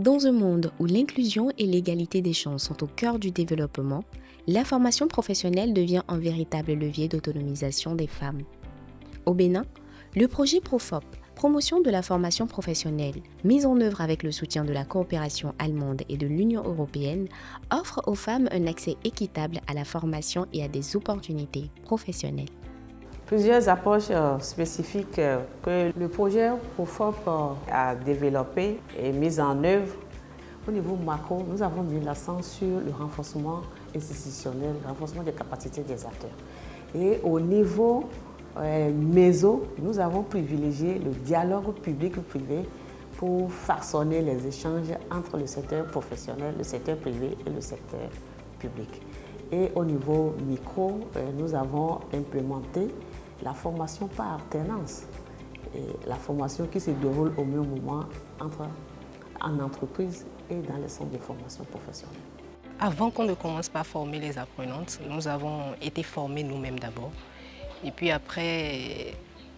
Dans un monde où l'inclusion et l'égalité des chances sont au cœur du développement, la formation professionnelle devient un véritable levier d'autonomisation des femmes. Au Bénin, le projet ProFop, promotion de la formation professionnelle, mise en œuvre avec le soutien de la coopération allemande et de l'Union européenne, offre aux femmes un accès équitable à la formation et à des opportunités professionnelles. Plusieurs approches spécifiques que le projet ProFop a développées et mises en œuvre. Au niveau macro, nous avons mis l'accent sur le renforcement institutionnel, le renforcement des capacités des acteurs. Et au niveau méso, nous avons privilégié le dialogue public-privé pour façonner les échanges entre le secteur professionnel, le secteur privé et le secteur public. Et au niveau micro, nous avons implémenté la formation par alternance, et la formation qui se déroule au même moment en entreprise et dans les centres de formation professionnelle. Avant qu'on ne commence par former les apprenantes, nous avons été formés nous-mêmes d'abord. Et puis après,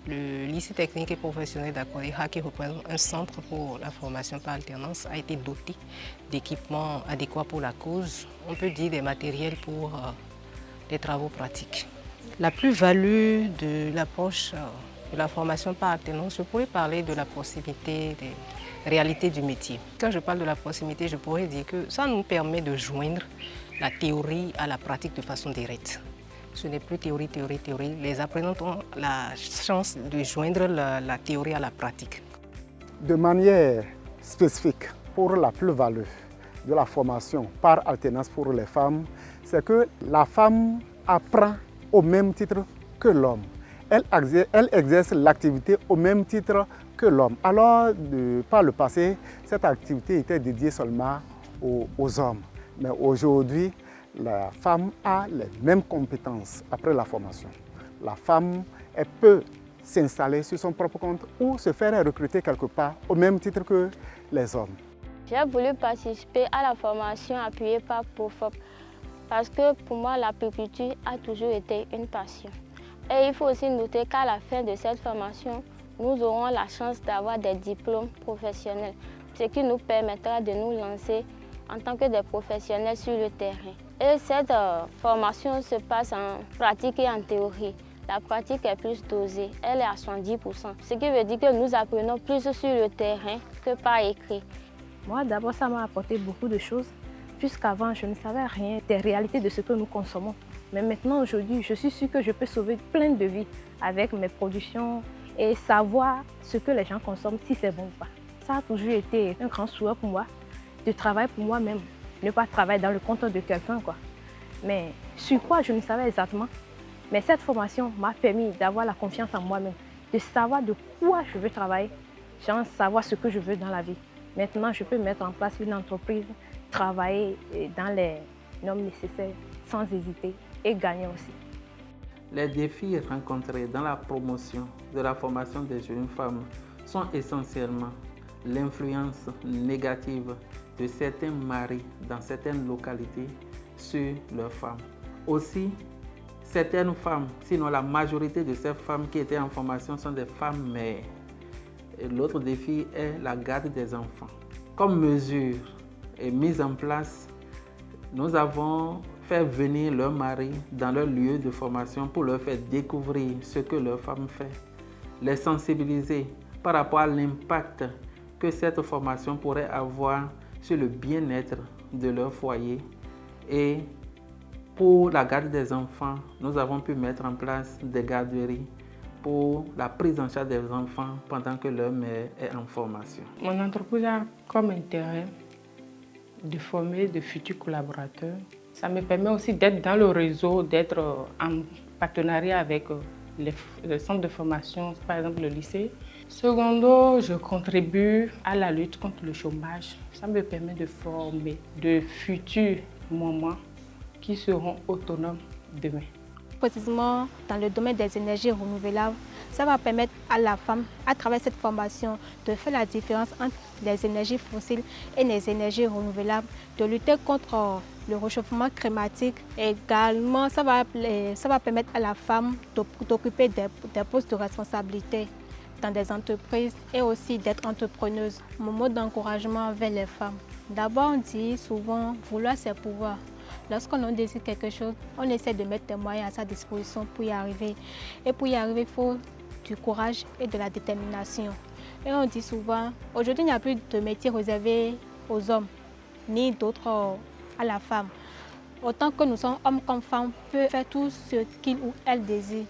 le lycée technique et professionnel d'Akoleha, qui représente un centre pour la formation par alternance, a été doté d'équipements adéquats pour la cause, on peut dire des matériels pour des travaux pratiques. La plus-value de l'approche de la formation par alternance, je pourrais parler de la proximité des réalités du métier. Quand je parle de la proximité, je pourrais dire que ça nous permet de joindre la théorie à la pratique de façon directe. Ce n'est plus théorie. Les apprenants ont la chance de joindre la théorie à la pratique. De manière spécifique, pour la plus-value de la formation par alternance pour les femmes, c'est que la femme apprend au même titre que l'homme. Elle exerce l'activité au même titre que l'homme. Alors, par le passé, cette activité était dédiée seulement aux hommes. Mais aujourd'hui, la femme a les mêmes compétences après la formation. La femme, elle peut s'installer sur son propre compte ou se faire recruter quelque part au même titre que les hommes. J'ai voulu participer à la formation appuyée par ProFop parce que pour moi, l'agriculture a toujours été une passion. Et il faut aussi noter qu'à la fin de cette formation, nous aurons la chance d'avoir des diplômes professionnels, ce qui nous permettra de nous lancer en tant que des professionnels sur le terrain. Et cette formation se passe en pratique et en théorie. La pratique est plus dosée, elle est à 70%, ce qui veut dire que nous apprenons plus sur le terrain que par écrit. Moi, d'abord, ça m'a apporté beaucoup de choses, puisqu'avant, je ne savais rien des réalités de ce que nous consommons. Mais maintenant, aujourd'hui, je suis sûre que je peux sauver plein de vies avec mes productions et savoir ce que les gens consomment, si c'est bon ou pas. Ça a toujours été un grand souhait pour moi, de travailler pour moi-même, ne pas travailler dans le compte de quelqu'un, quoi. Mais sur quoi, je ne savais exactement. Mais cette formation m'a permis d'avoir la confiance en moi-même, de savoir de quoi je veux travailler, genre savoir ce que je veux dans la vie. Maintenant, je peux mettre en place une entreprise, travailler dans les normes nécessaires sans hésiter et gagner aussi. Les défis rencontrés dans la promotion de la formation des jeunes femmes sont essentiellement l'influence négative de certains maris dans certaines localités sur leurs femmes. Aussi, certaines femmes, sinon la majorité de ces femmes qui étaient en formation sont des femmes mères. L'autre défi est la garde des enfants. Comme mesure est mise en place, nous avons fait venir leurs maris dans leur lieu de formation pour leur faire découvrir ce que leur femme fait, les sensibiliser par rapport à l'impact que cette formation pourrait avoir sur le bien-être de leur foyer. Et pour la garde des enfants, nous avons pu mettre en place des garderies pour la prise en charge des enfants pendant que leur mère est en formation. Mon entreprise a comme intérêt de former de futurs collaborateurs. Ça me permet aussi d'être dans le réseau, d'être en partenariat avec les centres de formation, par exemple le lycée. Secondo, je contribue à la lutte contre le chômage. Ça me permet de former de futurs mamans qui seront autonomes demain. Précisément dans le domaine des énergies renouvelables, ça va permettre à la femme, à travers cette formation, de faire la différence entre les énergies fossiles et les énergies renouvelables, de lutter contre le réchauffement climatique. Également, ça va permettre à la femme d'occuper des postes de responsabilité dans des entreprises et aussi d'être entrepreneuse. Mon mot d'encouragement vers les femmes. D'abord, on dit souvent vouloir c'est pouvoir. Lorsqu'on désire quelque chose, on essaie de mettre des moyens à sa disposition pour y arriver. Et pour y arriver, il faut du courage et de la détermination. Et on dit souvent, aujourd'hui, il n'y a plus de métier réservé aux hommes, ni d'autres à la femme. Autant que nous sommes hommes comme femmes, peut faire tout ce qu'il ou elle désire.